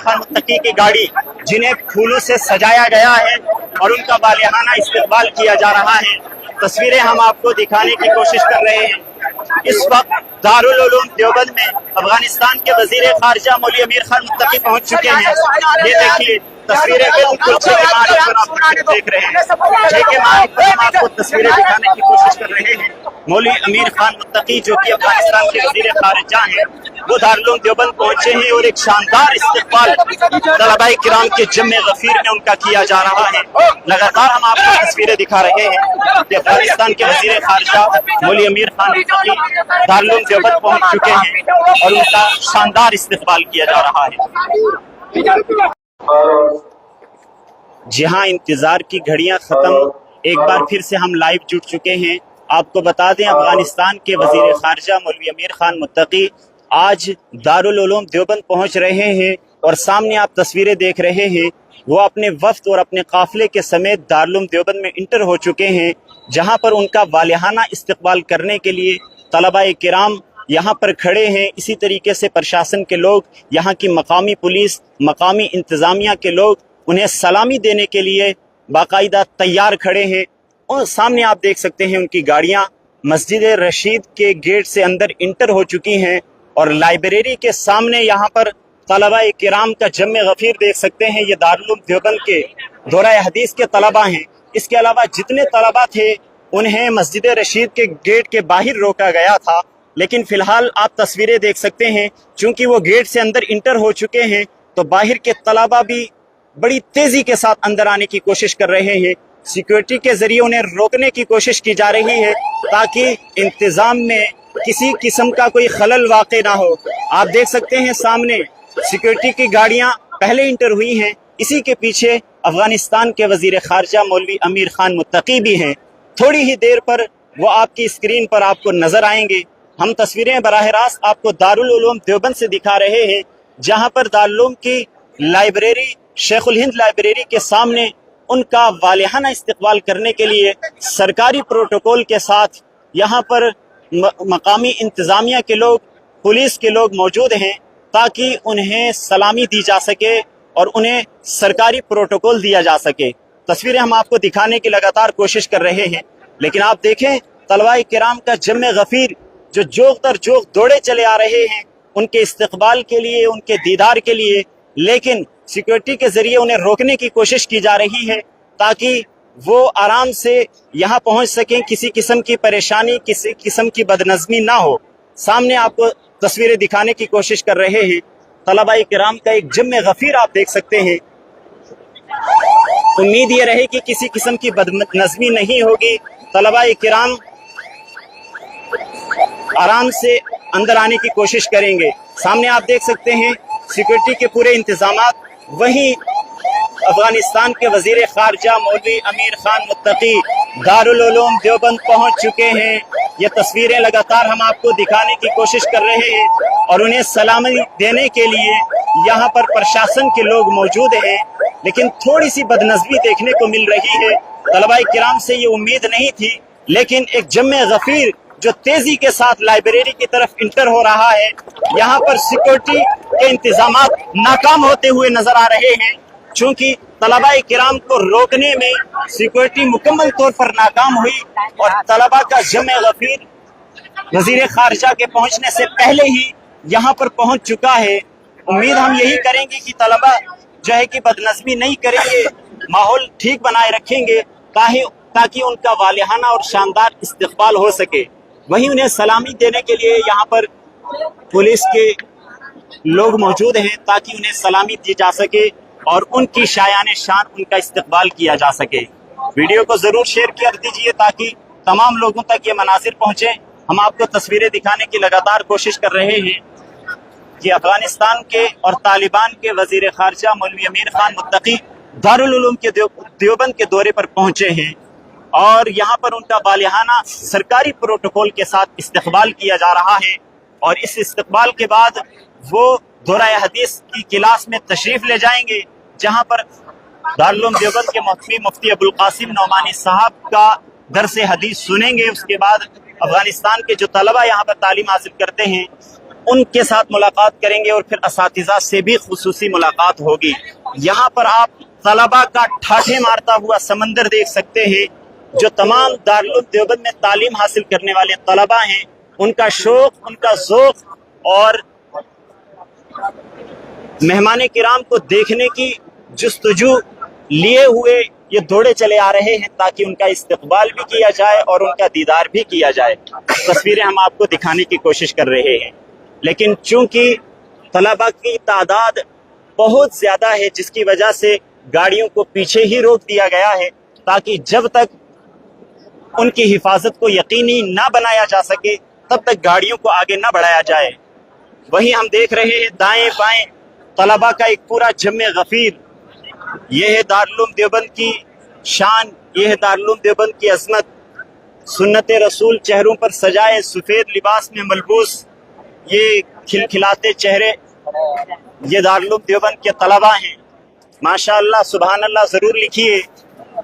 खान मुत्तकी की गाड़ी, जिन्हें फूलों से सजाया गया है और उनका वालिहाना इस्तकबाल किया जा रहा है। तस्वीरें हम आपको दिखाने की कोशिश कर रहे हैं। इस वक्त दारुल उलूम देवबंद में अफगानिस्तान के वजीर खारजा मौलवी अमीर खान मुत्तकी पहुंच चुके हैं। ये देखिए तस्वीरें बिल्कुल देख रहे हैं। हम आपको तस्वीरें दिखाने की कोशिश कर रहे हैं। मौलवी अमीर खान मुत्तकी जो कि अफगानिस्तान के वजीर खारजा हैं, वो दारुल उलूम देवबंद पहुंचे हैं और एक शानदार इस्तकबाल तलबाए किराम के जम्मे गफीर में उनका किया जा रहा है। लगातार हम आपको तस्वीरें दिखा रहे हैं कि अफगानिस्तान के वजीर खारजा मौलवी अमीर खान मुत्तकी दारुल उलूम देवबंद पहुंच चुके हैं और उनका शानदार इस्तकबाल किया जा रहा है। जी हाँ, इंतजार की घड़ियां खत्म, एक बार फिर से हम लाइव जुट चुके हैं। आपको बता दें, अफगानिस्तान के वजीर खारजा मौलवी अमीर खान मुत्तकी आज दारुल उलूम देवबंद पहुंच रहे हैं और सामने आप तस्वीरें देख रहे हैं। वो अपने वफ्द और अपने काफिले के समेत दारुल उलूम देवबंद में इंटर हो चुके हैं, जहां पर उनका वालिहाना इस्तकबाल करने के लिए तलबाए किराम यहाँ पर खड़े हैं। इसी तरीके से प्रशासन के लोग, यहाँ की मकामी पुलिस, मकामी इंतज़ामिया के लोग उन्हें सलामी देने के लिए बाकायदा तैयार खड़े हैं। और सामने आप देख सकते हैं उनकी गाड़ियाँ मस्जिद रशीद के गेट से अंदर इंटर हो चुकी हैं और लाइब्रेरी के सामने यहाँ पर तलबाए किराम का जम्मे गफीर देख सकते हैं। ये दारुल उलूम देवबंद के दौराए हदीस के तलबा हैं। इसके अलावा जितने तलबा थे उन्हें मस्जिद रशीद के गेट के बाहर रोका गया था, लेकिन फिलहाल आप तस्वीरें देख सकते हैं, चूंकि वो गेट से अंदर इंटर हो चुके हैं तो बाहर के तलबा भी बड़ी तेजी के साथ अंदर आने की कोशिश कर रहे हैं। सिक्योरिटी के जरिए उन्हें रोकने की कोशिश की जा रही है ताकि इंतजाम में किसी किस्म का कोई खलल वाक़ ना हो। आप देख सकते हैं सामने सिक्योरिटी की गाड़ियां पहले इंटर हुई हैं। इसी के पीछे अफगानिस्तान के वजीर खारजा मौलवी अमीर खान मुत्तकी भी हैं। थोड़ी ही देर पर वो आपकी स्क्रीन पर आपको नजर आएंगे। हम तस्वीरें बराह रास्त आपको दारुल उलूम देवबंद से दिखा रहे हैं, जहां पर दारुल उलूम की लाइब्रेरी शेखुल हिंद लाइब्रेरी के सामने उनका वालिहाना इस्तकबाल करने के लिए सरकारी प्रोटोकॉल के साथ यहाँ पर मकामी इंतज़ामिया के लोग, पुलिस के लोग मौजूद हैं ताकि उन्हें सलामी दी जा सके और उन्हें सरकारी प्रोटोकॉल दिया जा सके। तस्वीरें हम आपको दिखाने की लगातार कोशिश कर रहे हैं, लेकिन आप देखें तलबाए किराम का जम्मे गफीर जो जोग दर जोग दौड़े चले आ रहे हैं उनके इस्तकबाल के लिए, उनके दीदार के लिए, लेकिन सिक्योरिटी के जरिए उन्हें रोकने की कोशिश की जा रही है ताकि वो आराम से यहाँ पहुँच सकें, किसी किस्म की परेशानी, किसी किस्म की बदनज़मी ना हो। सामने आपको तस्वीरें दिखाने की कोशिश कर रहे हैं। तलबाए किराम का एक जम्मे गफीर आप देख सकते हैं। उम्मीद ये रहे कि किसी किस्म की बदनज़मी नहीं होगी। तलबाए किराम आराम से अंदर आने की कोशिश करेंगे। सामने आप देख सकते हैं सिक्योरिटी के पूरे इंतजामात। वहीं अफगानिस्तान के वजीर खारजा मौलवी अमीर खान मुत्तकी दारुल उलूम देवबंद पहुंच चुके हैं। ये तस्वीरें लगातार हम आपको दिखाने की कोशिश कर रहे हैं और उन्हें सलामी देने के लिए यहाँ पर प्रशासन के लोग मौजूद हैं, लेकिन थोड़ी सी बदनज़मी देखने को मिल रही है। तलबाए किराम से ये उम्मीद नहीं थी, लेकिन एक जम्मे गफीर जो तेजी के साथ लाइब्रेरी की तरफ इंटर हो रहा है, यहाँ पर सिक्योरिटी के इंतजामात नाकाम होते हुए नजर आ रहे हैं। चूंकि तलबाए किराम को रोकने में सिक्योरिटी मुकम्मल तौर पर नाकाम हुई और तलबा का जमे गफीर वजीर खारजा के पहुंचने से पहले ही यहाँ पर पहुंच चुका है। उम्मीद हम यही करेंगे कि तलबा जो है कि बदनज़मी नहीं करेंगे, माहौल ठीक बनाए रखेंगे ताकि उनका वालिहाना और शानदार इस्तकबाल हो सके। वहीं उन्हें सलामी देने के लिए यहाँ पर पुलिस के लोग मौजूद हैं ताकि उन्हें सलामी दी जा सके और उनकी शायाने शान उनका इस्तकबाल किया जा सके। वीडियो को जरूर शेयर कर दीजिए ताकि तमाम लोगों तक ये मनासिर पहुंचे। हम आपको तस्वीरें दिखाने की लगातार कोशिश कर रहे हैं कि अफगानिस्तान के और तालिबान के वजीर खारजा मौलवी अमीर खान मुत्तकी दारुल उलूम के देवबंद के दौरे पर पहुंचे हैं और यहाँ पर उनका वालिहाना सरकारी प्रोटोकॉल के साथ इस्तकबाल किया जा रहा है। और इस इस्तकबाल के बाद वो दौराए हदीस की क्लास में तशरीफ ले जाएंगे, जहाँ पर दारुल उलूम देवबंद के मुफ्ती अबुल कासिम नौमानी साहब का दरस हदीस सुनेंगे। उसके बाद अफगानिस्तान के जो तलबा यहाँ पर तालीम हासिल करते हैं उनके साथ मुलाकात करेंगे और फिर असातिज़ा से भी खुसूसी मुलाकात होगी। यहाँ पर आप तलबा का ठाठे मारता हुआ समंदर देख सकते हैं। जो तमाम दारुल उलूम देवबंद में तालीम हासिल करने वाले तलबा हैं, उनका शौक, उनका ज़ौक़ और मेहमान किराम को देखने की जुस्तजू लिए हुए ये दौड़े चले आ रहे हैं ताकि उनका इस्तकबाल भी किया जाए और उनका दीदार भी किया जाए। तस्वीरें हम आपको दिखाने की कोशिश कर रहे हैं, लेकिन चूंकि तलबा की तादाद बहुत ज़्यादा है, जिसकी वजह से गाड़ियों को पीछे ही रोक दिया गया है ताकि जब तक उनकी हिफाजत को यकीनी ना बनाया जा सके तब तक गाड़ियों को आगे ना बढ़ाया जाए। वहीं हम देख रहे हैं दाएं बाएं तलबा का एक पूरा जम्मे गफीर। ये है दारुल उलूम देवबंद की शान, ये है दारुल उलूम देवबंद की अजमत। सुन्नत रसूल चेहरों पर सजाए, सफ़ेद लिबास में मलबूस ये खिलखिलाते चेहरे, ये दारुल उलूम देवबंद के तलबा हैं। माशाअल्लाह, सुबहान अल्लाह ज़रूर लिखिए।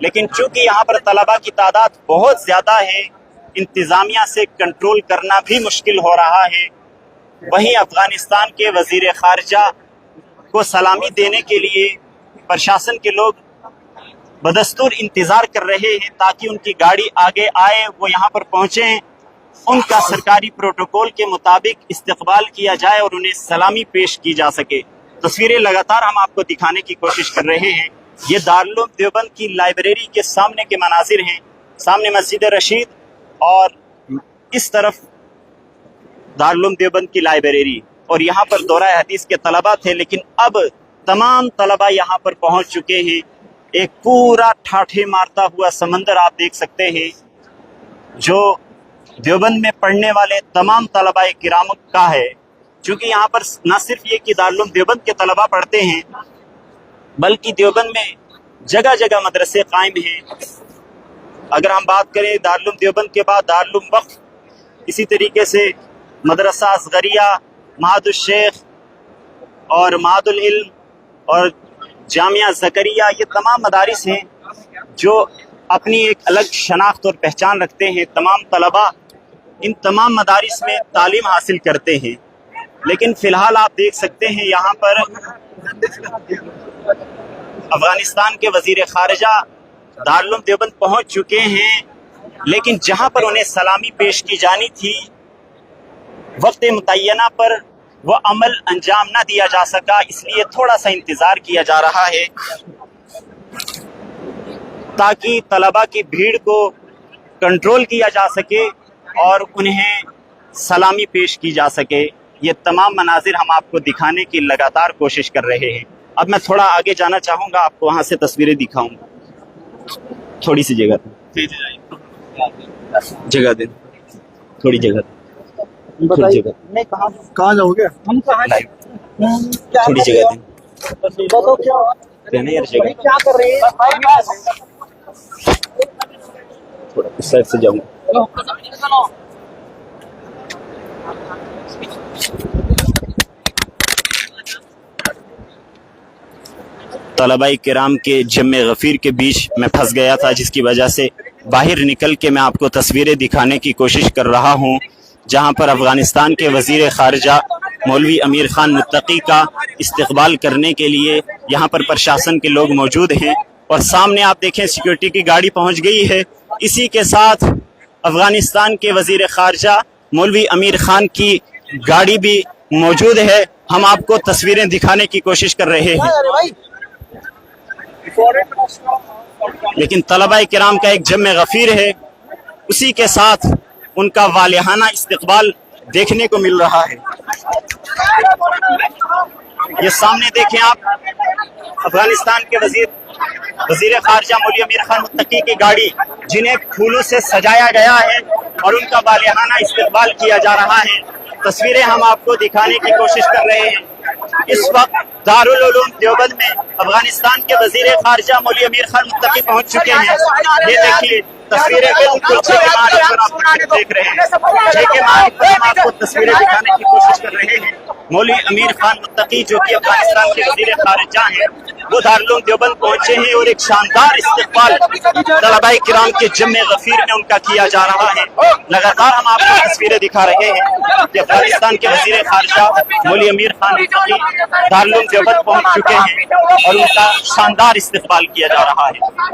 लेकिन चूंकि यहाँ पर तलबा की तादाद बहुत ज़्यादा है, इंतज़ामिया से कंट्रोल करना भी मुश्किल हो रहा है। वहीं अफ़गानिस्तान के वज़ीर ख़ारजा को सलामी देने के लिए प्रशासन के लोग बदस्तूर इंतज़ार कर रहे हैं ताकि उनकी गाड़ी आगे आए, वो यहाँ पर पहुँचें, उनका सरकारी प्रोटोकॉल के मुताबिक इस्तकबाल किया जाए और उन्हें सलामी पेश की जा सके। तस्वीरें लगातार हम आपको दिखाने की कोशिश कर रहे हैं। ये दारुल उलूम देवबंद की लाइब्रेरी के सामने के मनाजिर हैं। सामने मस्जिद रशीद और इस तरफ दारुल उलूम देवबंद की लाइब्रेरी, और यहाँ पर दौरा हदीस के तलबा थे। लेकिन अब तमाम तलबा यहाँ पर पहुँच चुके हैं। एक पूरा ठाठे मारता हुआ समंदर आप देख सकते हैं, जो देवबंद में पढ़ने वाले तमाम तलबा किराम का है। क्योंकि यहाँ पर न सिर्फ ये कि दारुल उलूम देवबंद के तलबा पढ़ते हैं, बल्कि देवबंद में जगह जगह मदरसे कायम हैं। अगर हम बात करें दारुल उलूम देवबंद के बाद दारुल उलूम वक्फ, इसी तरीके से मदरसा असगरिया, महादुल शेख और महादुल इल्म और जामिया ज़करिया, ये तमाम मदारिस हैं जो अपनी एक अलग शनाख्त और पहचान रखते हैं। तमाम तलबा इन तमाम मदारिस में तालीम हासिल करते हैं। लेकिन फ़िलहाल आप देख सकते हैं यहाँ पर अफ़गानिस्तान के वज़ीर ख़ारजा दारुल उलूम देवबंद पहुँच चुके हैं, लेकिन जहाँ पर उन्हें सलामी पेश की जानी थी, वक्त मुतय्यना पर वो अमल अंजाम ना दिया जा सका, इसलिए थोड़ा सा इंतज़ार किया जा रहा है ताकि तलबा की भीड़ को कंट्रोल किया जा सके और उन्हें सलामी पेश की जा सके। ये तमाम मनाजिर हम आपको दिखाने की लगातार कोशिश कर रहे हैं। अब मैं थोड़ा आगे जाना चाहूँगा, आपको वहाँ से तस्वीरें दिखाऊंगा। थोड़ी सी जगह दें, थोड़ी जगह नहीं, कहाँ जाओगे? हम कहाँ थोड़ी जगह दें यार, जगह क्या कर रहे हैं? थोड़ा इस साइड से जाऊंगा। तलबाई किराम के जम्मे गफीर के बीच में फंस गया था, जिसकी वजह से बाहर निकल के मैं आपको तस्वीरें दिखाने की कोशिश कर रहा हूँ, जहाँ पर अफ़गानिस्तान के वज़ीर ख़ारजा मौलवी अमीर ख़ान मुत्तकी का इस्तकबाल करने के लिए यहाँ पर प्रशासन के लोग मौजूद हैं। और सामने आप देखें सिक्योरिटी की गाड़ी पहुँच गई है। इसी के साथ अफ़गानिस्तान के वज़ीर ख़ारजा मौलवी अमीर ख़ान की गाड़ी भी मौजूद है। हम आपको तस्वीरें दिखाने की कोशिश कर रहे हैं, लेकिन तलबा किराम का एक जम्मे गफीर है, उसी के साथ उनका वालिहाना इस्तकबाल देखने को मिल रहा है। ये सामने देखें आप, अफगानिस्तान के वजीर खारजा मौलवी अमीर खान मुत्तकी की गाड़ी, जिन्हें फूलों से सजाया गया है और उनका वालिहाना इस्तकबाल किया जा रहा है। तस्वीरें हम आपको दिखाने की कोशिश कर रहे हैं। इस वक्त दारुल उलूम देवबंद में अफगानिस्तान के वजीर खारजा मौलवी अमीर खान मुत्तकी पहुंच चुके हैं। ये देखिए तस्वीरें बिल्कुल देख रहे हैं, हम आपको तस्वीरें दिखाने की कोशिश कर रहे हैं। मौलवी अमीर खान मुत्तकी जो कि अफगानिस्तान के वजीर खारजा हैं, وہ دارالعلوم دیوبند پہنچے ہیں اور ایک شاندار استقبال طلباء کرام کے جمع غفیر میں ان کا کیا جا رہا ہے۔ لگاتار ہم آپ کو تصویریں دکھا رہے ہیں کہ افغانستان کے وزیر خارجہ مولوی امیر خان متقی دارالعلوم دیوبند پہنچ چکے ہیں اور ان کا شاندار استقبال کیا جا رہا ہے۔